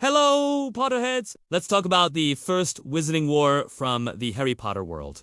Hello, Potterheads! Let's talk about the first Wizarding War from the Harry Potter world.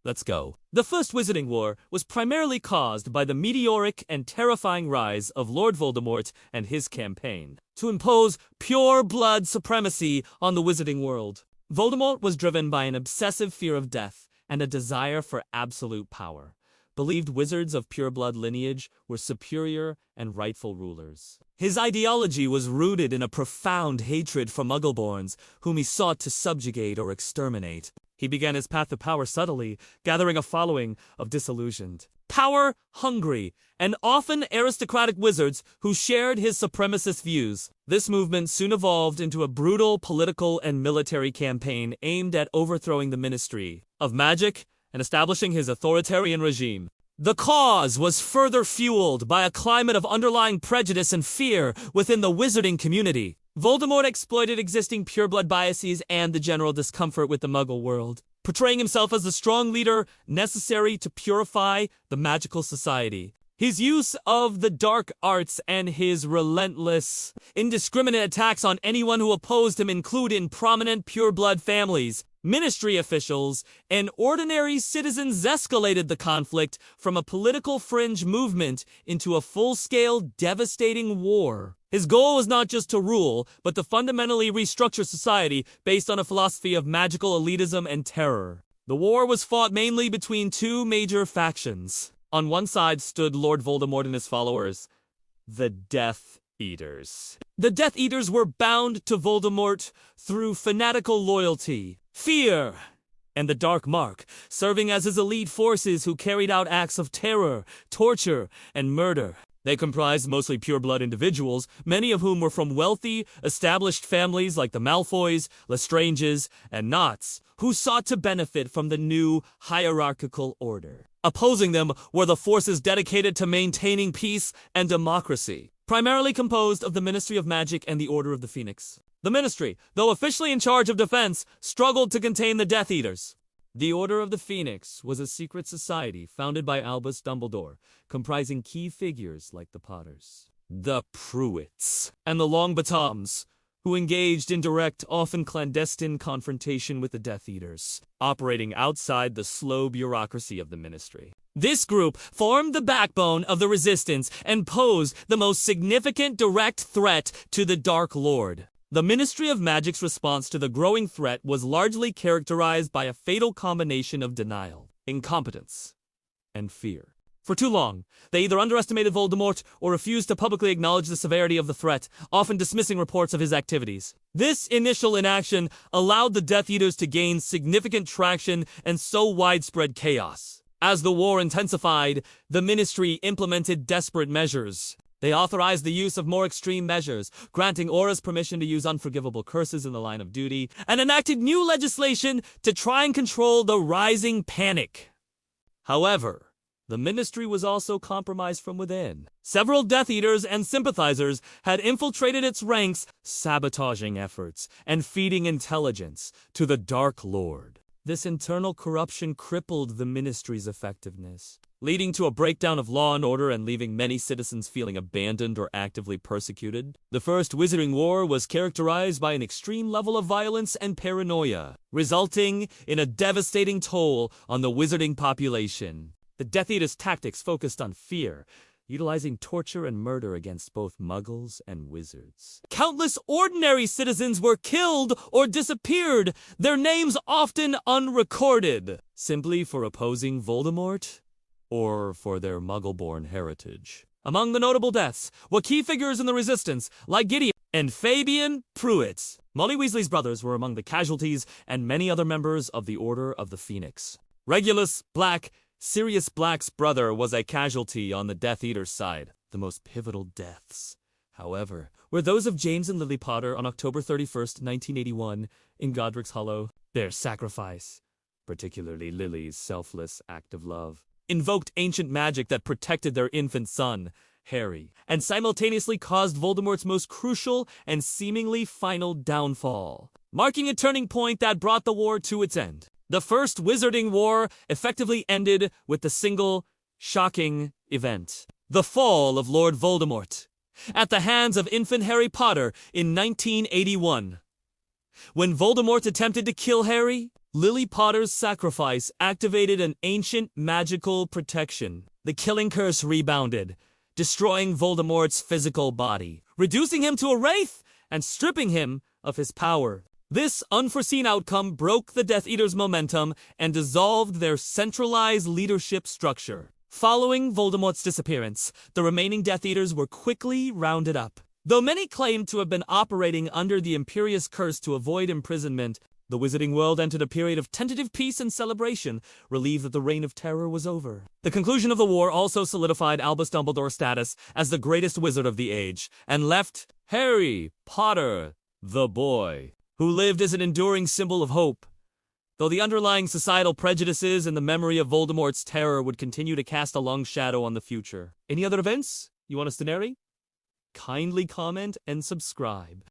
Let's go. The First Wizarding War was primarily caused by the meteoric and terrifying rise of Lord Voldemort and his campaign to impose pure blood supremacy on the wizarding world. Voldemort was driven by an obsessive fear of death and a desire for absolute power. Believed wizards of pure-blood lineage were superior and rightful rulers. His ideology was rooted in a profound hatred for Muggle-borns, whom he sought to subjugate or exterminate. He began his path to power subtly, gathering a following of disillusioned, power-hungry, and often aristocratic wizards who shared his supremacist views. This movement soon evolved into a brutal political and military campaign aimed at overthrowing the Ministry of Magic and establishing his authoritarian regime. The cause was further fueled by a climate of underlying prejudice and fear within the wizarding community. Voldemort exploited existing pureblood biases and the general discomfort with the Muggle world, portraying himself as the strong leader necessary to purify the magical society. His use of the dark arts and his relentless, indiscriminate attacks on anyone who opposed him included prominent pureblood families, ministry officials, and ordinary citizens escalated the conflict from a political fringe movement into a full-scale, devastating war. His goal was not just to rule, but to fundamentally restructure society based on a philosophy of magical elitism and terror. The war was fought mainly between two major factions. On one side stood Lord Voldemort and his followers, the Death Eaters. The Death Eaters were bound to Voldemort through fanatical loyalty, fear, and the Dark Mark, serving as his elite forces who carried out acts of terror, torture, and murder. They comprised mostly pure-blood individuals, many of whom were from wealthy, established families like the Malfoys, Lestranges, and Knots, who sought to benefit from the new hierarchical order. Opposing them were the forces dedicated to maintaining peace and democracy, primarily composed of the Ministry of Magic and the Order of the Phoenix. The Ministry, though officially in charge of defense, struggled to contain the Death Eaters. The Order of the Phoenix was a secret society founded by Albus Dumbledore, comprising key figures like the Potters, the Pruitts, and the Longbottoms, who engaged in direct, often clandestine confrontation with the Death Eaters, operating outside the slow bureaucracy of the Ministry. This group formed the backbone of the Resistance and posed the most significant direct threat to the Dark Lord. The Ministry of Magic's response to the growing threat was largely characterized by a fatal combination of denial, incompetence, and fear. For too long, they either underestimated Voldemort or refused to publicly acknowledge the severity of the threat, often dismissing reports of his activities. This initial inaction allowed the Death Eaters to gain significant traction and sow widespread chaos. As the war intensified, the Ministry implemented desperate measures. They authorized the use of more extreme measures, granting auras permission to use unforgivable curses in the line of duty, and enacted new legislation to try and control the rising panic. However, the Ministry was also compromised from within. Several Death Eaters and sympathizers had infiltrated its ranks, sabotaging efforts and feeding intelligence to the Dark Lord. This internal corruption crippled the Ministry's effectiveness, leading to a breakdown of law and order and leaving many citizens feeling abandoned or actively persecuted. The First Wizarding War was characterized by an extreme level of violence and paranoia, resulting in a devastating toll on the wizarding population. The Death Eaters' tactics focused on fear, utilizing torture and murder against both Muggles and wizards. Countless ordinary citizens were killed or disappeared, their names often unrecorded, simply for opposing Voldemort or for their Muggle-born heritage. Among the notable deaths were key figures in the Resistance, like Gideon and Fabian Pruitt. Molly Weasley's brothers were among the casualties, and many other members of the Order of the Phoenix. Regulus Black, Sirius Black's brother, was a casualty on the Death Eater's side. The most pivotal deaths, however, were those of James and Lily Potter on October 31st, 1981, in Godric's Hollow. Their sacrifice, particularly Lily's selfless act of love, invoked ancient magic that protected their infant son, Harry, and simultaneously caused Voldemort's most crucial and seemingly final downfall, marking a turning point that brought the war to its end. The First Wizarding War effectively ended with the single, shocking event: the fall of Lord Voldemort. at the hands of infant Harry Potter in 1981. When Voldemort attempted to kill Harry, Lily Potter's sacrifice activated an ancient magical protection. The killing curse rebounded, destroying Voldemort's physical body, reducing him to a wraith and stripping him of his power. This unforeseen outcome broke the Death Eaters' momentum and dissolved their centralized leadership structure. Following Voldemort's disappearance, the remaining Death Eaters were quickly rounded up. Though many claimed to have been operating under the Imperious Curse to avoid imprisonment, the Wizarding World entered a period of tentative peace and celebration, relieved that the Reign of Terror was over. The conclusion of the war also solidified Albus Dumbledore's status as the greatest wizard of the age, and left Harry Potter, the boy, who lived as an enduring symbol of hope. Though the underlying societal prejudices and the memory of Voldemort's terror would continue to cast a long shadow on the future. Any other events you want us to narrate? Kindly comment and subscribe.